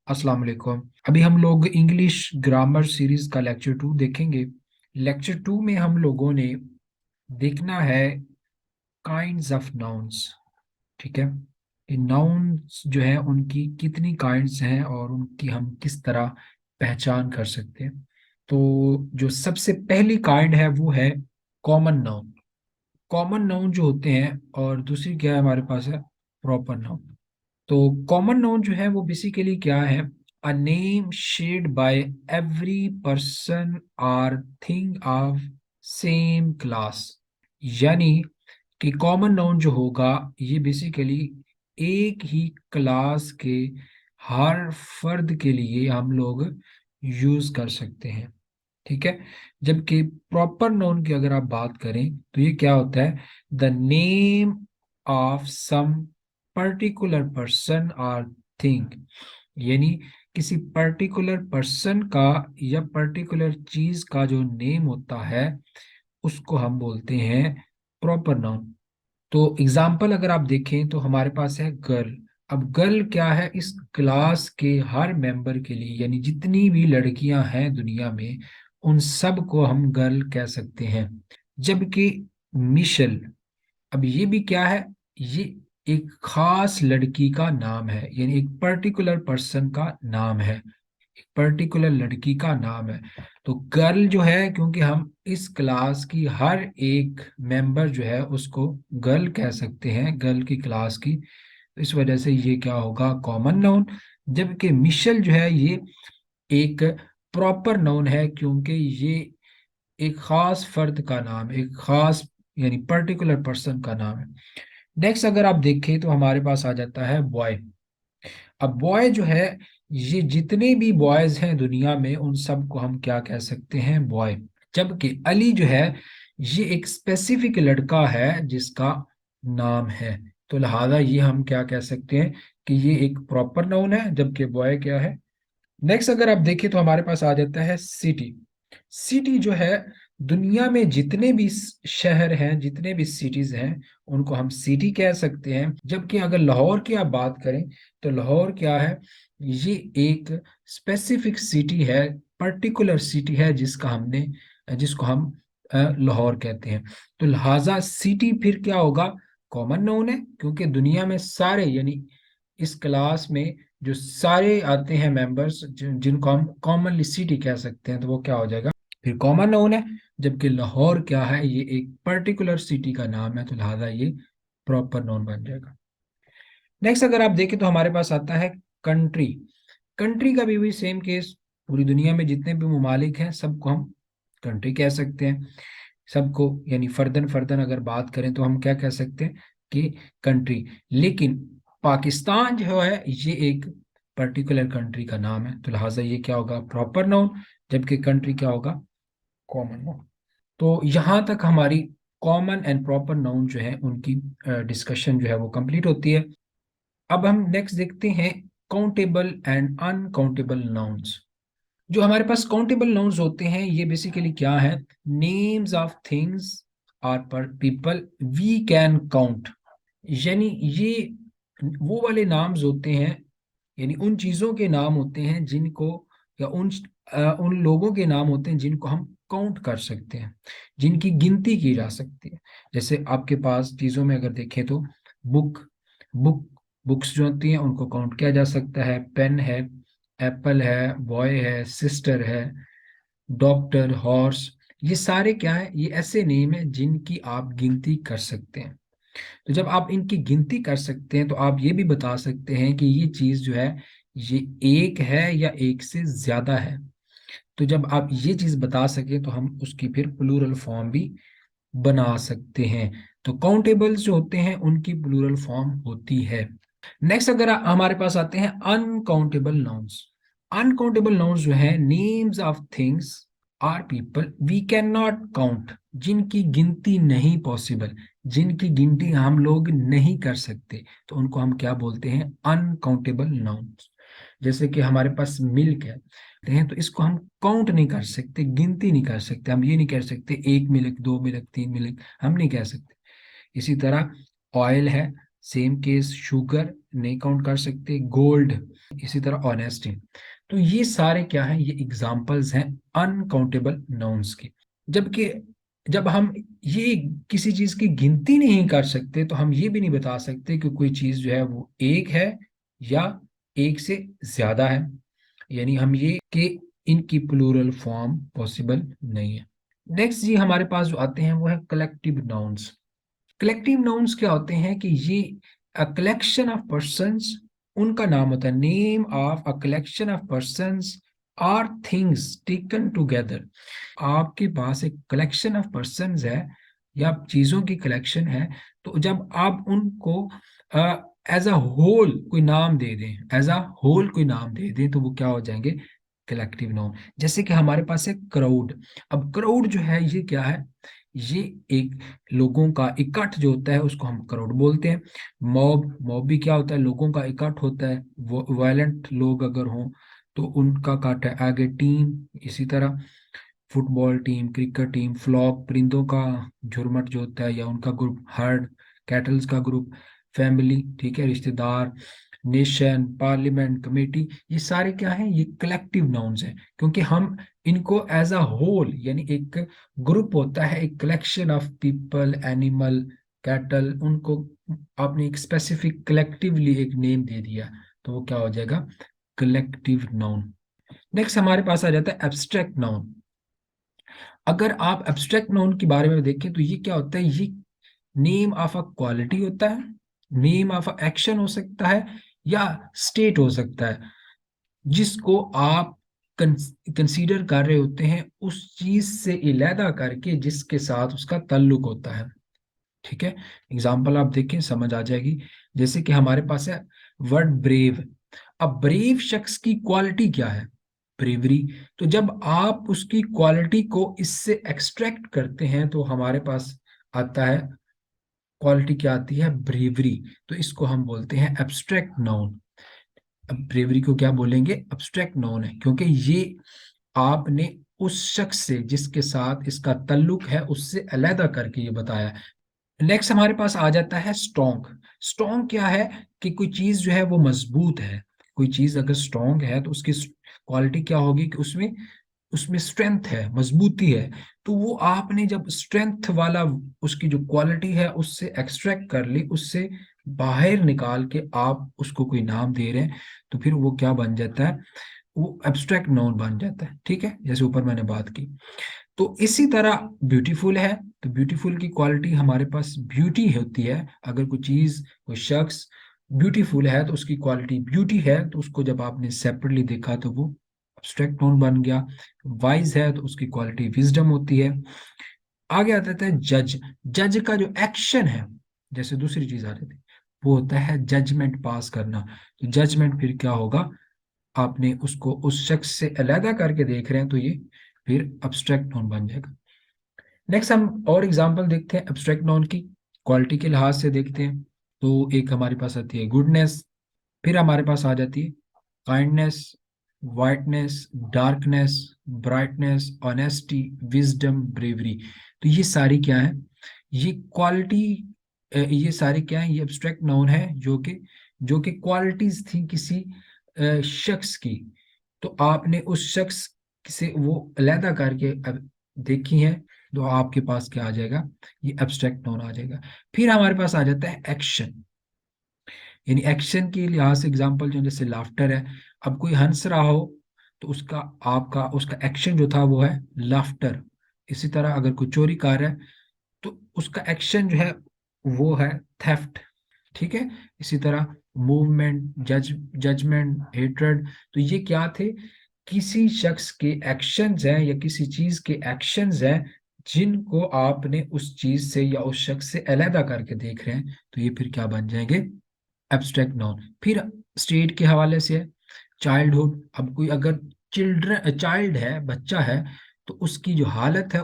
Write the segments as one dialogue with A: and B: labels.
A: अस्सलाम वालेकुम। अभी हम लोग इंग्लिश ग्रामर सीरीज का लेक्चर 2 देखेंगे। लेक्चर 2 में हम लोगों ने देखना है काइंड्स ऑफ नाउन्स। ठीक है, ये नाउन्स जो है उनकी कितनी काइंड्स हैं और उनकी हम किस तरह पहचान कर सकते हैं। तो जो सबसे पहली काइंड है वो है कॉमन नाउन। कॉमन नाउन जो होते हैं, और दूसरी क्या है हमारे पास है प्रॉपर नाउन। तो कॉमन नाउन जो है वो बेसिकली क्या है, a name shared by every person or thing of same class. यानी कि कॉमन नाउन जो होगा ये बेसिकली एक ही क्लास के हर फर्द के लिए हम लोग यूज कर सकते हैं। ठीक है, जबकि प्रॉपर नाउन की अगर आप बात करें तो ये क्या होता है, the name of some particular person और थिंग। यानी किसी पर्टिकुलर पर्सन का या पर्टिकुलर चीज का जो नेम होता है उसको हम बोलते हैं प्रॉपर नाउन। तो एग्जाम्पल अगर आप देखें तो हमारे पास है गर्ल। अब गर्ल क्या है, इस क्लास के हर मेंबर के लिए, यानी जितनी भी लड़कियां हैं दुनिया में उन सब को हम गर्ल कह सकते हैं। जबकि मिशेल, अब ये भी क्या है, ये एक खास लड़की का नाम है, यानी एक पर्टिकुलर पर्सन का नाम है, पर्टिकुलर लड़की का नाम है। तो गर्ल जो है, क्योंकि हम इस क्लास की हर एक मेंबर जो है उसको गर्ल कह सकते हैं, गर्ल की क्लास की, तो इस वजह से ये क्या होगा, कॉमन नाउन। जबकि मिशेल जो है ये एक प्रॉपर नाउन है, क्योंकि ये एक खास फर्द का नाम, एक खास यानी पर्टिकुलर पर्सन का नाम है। नेक्स्ट अगर आप देखें तो हमारे पास आ जाता है बॉय। अब बॉय जो है, ये जितने भी बॉयज हैं दुनिया में उन सब को हम क्या कह सकते हैं, बॉय। जबकि अली जो है ये एक स्पेसिफिक लड़का है जिसका नाम है, तो लिहाजा ये हम क्या कह सकते हैं कि ये एक प्रॉपर नाउन है, जबकि बॉय क्या है। नेक्स्ट अगर आप देखें तो हमारे पास आ जाता है सिटी। सिटी जो है, दुनिया में जितने भी शहर हैं, जितने भी सिटीज हैं उनको हम सिटी कह सकते हैं। जबकि अगर लाहौर की आप बात करें तो लाहौर क्या है, ये एक स्पेसिफिक सिटी है, पर्टिकुलर सिटी है जिसको हम लाहौर कहते हैं। तो लिहाजा सिटी फिर क्या होगा, कॉमन नाउन है, क्योंकि दुनिया में सारे यानी इस क्लास में जो सारे आते हैं मेंबर्स जिनको हम कॉमनली सिटी कह सकते हैं, तो वो क्या हो जाएगा, फिर कॉमन नाउन है। जबकि लाहौर क्या है, ये एक पर्टिकुलर सिटी का नाम है, तो लिहाजा ये प्रॉपर नाउन बन जाएगा। नेक्स्ट अगर आप देखें तो हमारे पास आता है कंट्री। कंट्री का भी सेम केस, पूरी दुनिया में जितने भी ममालिक हैं सबको हम कंट्री कह सकते हैं। सबको यानी फर्दन फर्दन अगर बात करें तो हम क्या कह सकते हैं कि कंट्री। लेकिन पाकिस्तान जो है ये एक पर्टिकुलर कंट्री का नाम है, तो लिहाजा ये क्या होगा, प्रॉपर नाउन। जबकि कंट्री क्या होगा, कॉमन नाउन। तो यहाँ तक हमारी कॉमन एंड प्रॉपर नाउन जो है उनकी डिस्कशन जो है वो कंप्लीट होती है। अब हम नेक्स्ट देखते हैं काउंटेबल एंड अनकाउंटेबल नाउन्स। जो हमारे पास काउंटेबल नाउन्स होते हैं ये बेसिकली क्या है, नेम्स ऑफ थिंग्स आर पर पीपल वी कैन काउंट। यानी ये वो वाले नाम्स होते हैं, यानी उन चीजों के नाम होते हैं जिनको, या उन लोगों के नाम होते हैं जिनको हम काउंट कर सकते हैं, जिनकी गिनती की जा सकती है। जैसे आपके पास चीजों में अगर देखें तो बुक बुक बुक्स जो होती हैं उनको काउंट किया जा सकता है, पेन है, एप्पल है, बॉय है, सिस्टर है, डॉक्टर, हॉर्स, ये सारे क्या है, ये ऐसे नेम है जिनकी आप गिनती कर सकते हैं। तो जब आप इनकी गिनती कर सकते हैं तो आप ये भी बता सकते हैं कि ये चीज जो है ये एक है या एक से ज्यादा है। तो जब आप ये चीज बता सके तो हम उसकी फिर प्लूरल फॉर्म भी बना सकते हैं। तो काउंटेबल्स जो होते हैं उनकी प्लूरल फॉर्म होती है। नेक्स्ट अगर हमारे पास आते हैं अनकाउंटेबल नाउन्स। अनकाउंटेबल नाउन्स जो है names of things or people we can not count, जिनकी गिनती नहीं पॉसिबल, जिनकी गिनती हम लोग नहीं कर सकते, तो उनको हम क्या बोलते हैं, अनकाउंटेबल नाउन्स। जैसे कि हमारे पास मिल्क है तो इसको हम काउंट नहीं कर सकते, गिनती नहीं कर सकते। हम ये नहीं कह सकते एक मिल्क, दो मिल्क, तीन मिल्क, हम नहीं कह सकते। इसी तरह ऑयल है, सेम केस शुगर नहीं काउंट कर सकते, गोल्ड, इसी तरह ऑनेस्टी। तो ये सारे क्या हैं, ये एग्जांपल्स हैं अनकाउंटेबल नाउन्स के। जबकि जब हम ये किसी चीज की गिनती नहीं कर सकते तो हम ये भी नहीं बता सकते कि कोई चीज जो है वो एक है या एक से ज्यादा है, यानी हम ये कि इनकी प्लूरल फॉर्म पॉसिबल नहीं है। नेक्स्ट जी हमारे पास जो आते हैं वो है कलेक्टिव नाउन्स। कलेक्टिव नाउन्स क्या होते हैं कि ये अ कलेक्शन ऑफ पर्सन्स, उनका नाम होता है, name of a collection of persons or things taken together. आपके पास एक कलेक्शन ऑफ पर्सन्स है या चीजों की कलेक्शन है, तो जब आप उनको एज अ होल कोई नाम दे दें, एज अ होल कोई नाम दे दें, तो वो क्या हो जाएंगे, कलेक्टिव नाउन। जैसे कि हमारे पास है क्राउड। अब क्राउड जो है ये क्या है, ये एक लोगों का इकट्ठ जो होता है उसको हम क्राउड बोलते हैं। मॉब, मॉब भी क्या होता है, लोगों का इकट्ठ होता है, वायलेंट लोग अगर हों तो उनका काट है। आगे टीम, इसी तरह football team, cricket team, flock, परिंदों का झुरमुट जो होता है या उनका ग्रुप, हर्ड, कैटल्स का ग्रुप, फैमिली, ठीक है, रिश्तेदार, नेशन, पार्लियामेंट, कमेटी, ये सारे क्या हैं, ये कलेक्टिव नाउन्स हैं, क्योंकि हम इनको एज अ होल, यानी एक ग्रुप होता है, एक collection of people, animal, cattle, उनको आपने एक स्पेसिफिक कलेक्टिवली एक नेम दे दिया, तो वो क्या हो जाएगा, कलेक्टिव नाउन। नेक्स्ट हमारे पास आ जाता है एब्स्ट्रैक्ट नाउन। अगर आप एब्स्ट्रैक्ट नाउन के बारे में देखें तो ये क्या होता है, ये नेम ऑफ अ क्वालिटी होता है, नेम ऑफ अ एक्शन हो सकता है, या स्टेट हो सकता है, जिसको आप कंसीडर कर रहे होते हैं उस चीज से इलेहदा करके जिसके साथ उसका ताल्लुक होता है। ठीक है, एग्जाम्पल आप देखें समझ आ जाएगी। जैसे कि हमारे पास है वर्ड ब्रेव। अब ब्रेव शख्स की क्वालिटी क्या है, ब्रेवरी। तो जब आप उसकी क्वालिटी को इससे एक्सट्रैक्ट करते हैं तो हमारे पास आता है, क्वालिटी क्या आती है, ब्रेवरी। तो इसको हम बोलते हैं एब्स्ट्रैक्ट नाउन। अब ब्रेवरी को क्या बोलेंगे, एब्स्ट्रैक्ट नाउन है, क्योंकि ये आपने उस शख्स से जिसके साथ इसका ताल्लुक है उससे अलहदा करके ये बताया। नेक्स्ट हमारे पास आ जाता है स्ट्रॉन्ग। स्ट्रॉन्ग क्या है कि कोई चीज जो है वो मजबूत है। कोई चीज अगर स्ट्रॉन्ग है तो उसकी क्वालिटी क्या होगी कि उसमें उसमें स्ट्रेंथ है, मजबूती है। तो वो आपने जब स्ट्रेंथ वाला उसकी जो क्वालिटी है उससे एक्सट्रैक्ट कर ली, उससे बाहर निकाल के आप उसको कोई नाम दे रहे हैं, तो फिर वो क्या बन जाता है, वो एब्स्ट्रैक्ट नाउन बन जाता है। ठीक है, जैसे ऊपर मैंने बात की। तो इसी तरह ब्यूटीफुल है, तो ब्यूटीफुल की क्वालिटी हमारे पास ब्यूटी होती है। अगर कोई चीज, कोई शख्स ब्यूटीफुल है तो उसकी क्वालिटी ब्यूटी है, तो उसको जब आपने सेपरेटली देखा तो वो एब्स्ट्रैक्ट नाउन बन गया। वाइज है तो उसकी क्वालिटी विजडम होती है। आगे आ जाता है जज। जज का जो एक्शन है, जैसे दूसरी चीज आ जाती है, वो होता है जजमेंट पास करना। तो जजमेंट फिर क्या होगा, आपने उसको उस शख्स से अलहदा करके देख रहे हैं तो ये फिर एब्स्ट्रैक्ट नाउन बन जाएगा। नेक्स्ट हम और एग्जांपल देखते हैं एब्स्ट्रैक्ट नाउन की, क्वालिटी के लिहाज से देखते हैं। तो एक हमारे पास आती है गुडनेस, फिर हमारे पास आ जाती है kindness, whiteness, darkness, brightness, honesty, wisdom, bravery. तो ये सारी क्या है, ये क्वालिटी, ये सारे क्या है, ये एब्स्ट्रैक्ट नाउन है जो कि क्वालिटीज थी किसी शख्स की। तो आपने उस शख्स से वो अलहदा करके अब देखी है, तो आपके पास क्या आ जाएगा, ये एब्स्ट्रैक्ट नाउन आ जाएगा। फिर हमारे पास आ जाता है एक्शन, यानी एक्शन के लिहाज से एग्जांपल जो जैसे लाफ्टर है। अब कोई हंस रहा हो तो उसका, आपका उसका एक्शन जो था वो है लाफ्टर। इसी तरह अगर कोई चोरी कर रहा है तो उसका एक्शन जो है वो है थेफ्ट। ठीक है, इसी तरह मूवमेंट, जजमेंट, हेट्रेड, तो ये क्या थे, किसी शख्स के एक्शंस हैं या किसी चीज के एक्शंस हैं जिनको आपने उस चीज से या उस शख्स से अलहदा करके देख रहे हैं, तो ये फिर क्या बन जाएंगे, एब्स्ट्रैक्ट नाउन। फिर स्टेट के हवाले से है चाइल्डहुड। अब कोई अगर चिल्ड्रन, चाइल्ड है, बच्चा है, तो उसकी जो हालत है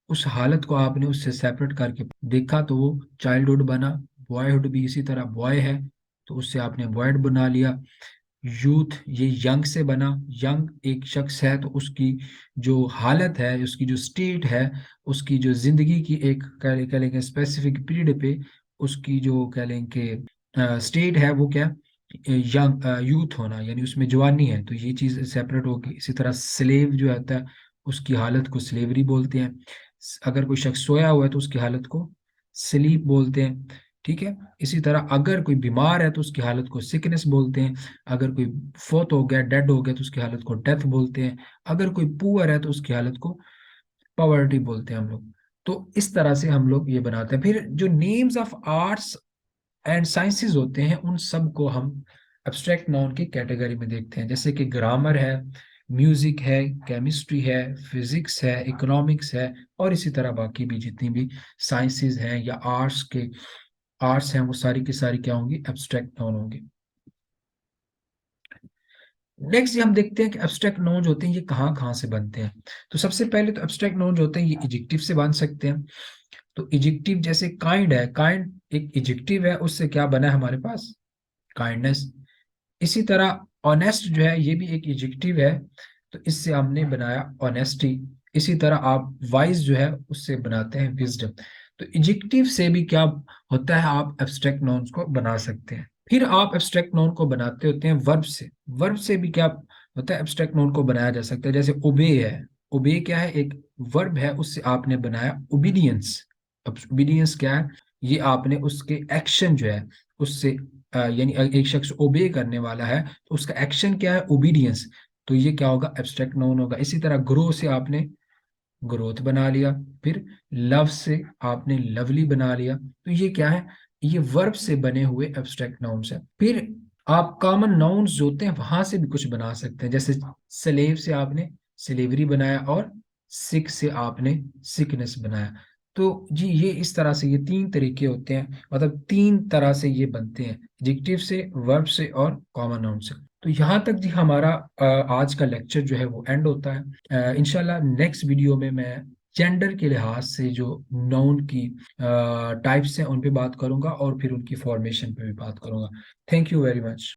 A: उस हालत को आपने उससे सेपरेट करके देखा तो वो चाइल्डहुड बना। बॉयहुड भी इसी तरह, बॉय है तो उससे आपने बॉयड बना लिया। यूथ, ये यंग से बना, यंग एक शख्स है तो उसकी जो हालत है, उसकी जो स्टेट है, उसकी जो जिंदगी की एक कह लेंगे स्पेसिफिक पीरियड पे उसकी जो कह लें कि स्टेट है वो क्या, यंग यूथ होना, यानी उसमें जवानी है, तो ये चीज़ सेपरेट होगी। इसी तरह स्लेव जो होता है उसकी हालत को स्लेवरी बोलते हैं। अगर कोई शख्स सोया हुआ है तो उसकी हालत को स्लीप बोलते हैं। ठीक है। इसी तरह अगर कोई बीमार है तो उसकी हालत को सिकनेस बोलते हैं। अगर कोई फोत हो गया, डेड हो गया, तो उसकी हालत को डेथ बोलते हैं। अगर कोई पुअर है तो उसकी हालत को पॉवर्टी बोलते हैं हम लोग। तो इस तरह से हम लोग ये बनाते हैं। फिर जो names of arts and sciences होते हैं उन सब को हम एब्स्ट्रैक्ट नाउन की कैटेगरी में देखते हैं, जैसे कि ग्रामर है, म्यूजिक है, केमिस्ट्री है, फिजिक्स है, इकोनॉमिक्स है, और इसी तरह बाकी भी जितनी भी साइंसेज हैं या आर्ट्स हैं वो सारी की सारी क्या होंगी, एब्स्ट्रैक्ट नाउन होंगे। नेक्स्ट हम देखते हैं कि एब्स्ट्रैक्ट नाउन होते हैं ये कहाँ कहाँ से बनते हैं। तो सबसे पहले तो एब्स्ट्रैक्ट नाउन होते हैं ये एडजेक्टिव से बन सकते हैं। तो एडजेक्टिव जैसे काइंड है, काइंड एक एडजेक्टिव है, उससे क्या बना है हमारे पास, काइंडनेस। इसी तरह ऑनेस्ट जो है ये भी एक एडजेक्टिव है, तो इससे हमने बनाया ऑनेस्टी। इसी तरह आप वाइज जो है उससे बनाते हैं विजडम। तो एडजेक्टिव से भी क्या होता है, आप एब्स्ट्रैक्ट नाउन्स को बना सकते हैं। फिर आप एब्स्ट्रैक्ट नाउन को बनाते होते हैं वर्ब से। वर्ब से भी क्या होता है, एब्स्ट्रैक्ट नाउन को बनाया जा सकता है। जैसे ओबे है, ओबे क्या है, एक वर्ब है, उससे आपने बनाया ओबीडियंस। अब ओबीडियंस क्या है, ये आपने उसके एक्शन जो है उससे यानी एक शख्स ओबे करने वाला है तो उसका एक्शन क्या है, ओबीडियंस। तो ये क्या होगा, एब्स्ट्रैक्ट नाउन होगा। इसी तरह ग्रो से आपने ग्रोथ बना लिया। फिर लव से आपने लवली बना लिया। तो ये क्या है, ये वर्ब से बने हुए एब्स्ट्रैक्ट नाउन्स है। फिर आप कॉमन नाउन्स जो होते हैं वहां से भी कुछ बना सकते हैं। जैसे स्लेव से आपने स्लेवरी बनाया, और सिक से आपने सिकनेस बनाया। तो जी ये इस तरह से ये तीन तरीके होते हैं, मतलब तीन तरह से ये बनते हैं, एडजेक्टिव से, वर्ब से, और कॉमन नाउन से। तो यहाँ तक जी हमारा आज का लेक्चर जो है वो एंड होता है। इंशाल्लाह नेक्स्ट वीडियो में मैं जेंडर के लिहाज से जो नाउन की टाइप्स हैं उन पे बात करूंगा, और फिर उनकी फॉर्मेशन पे भी बात करूंगा। Thank you very much.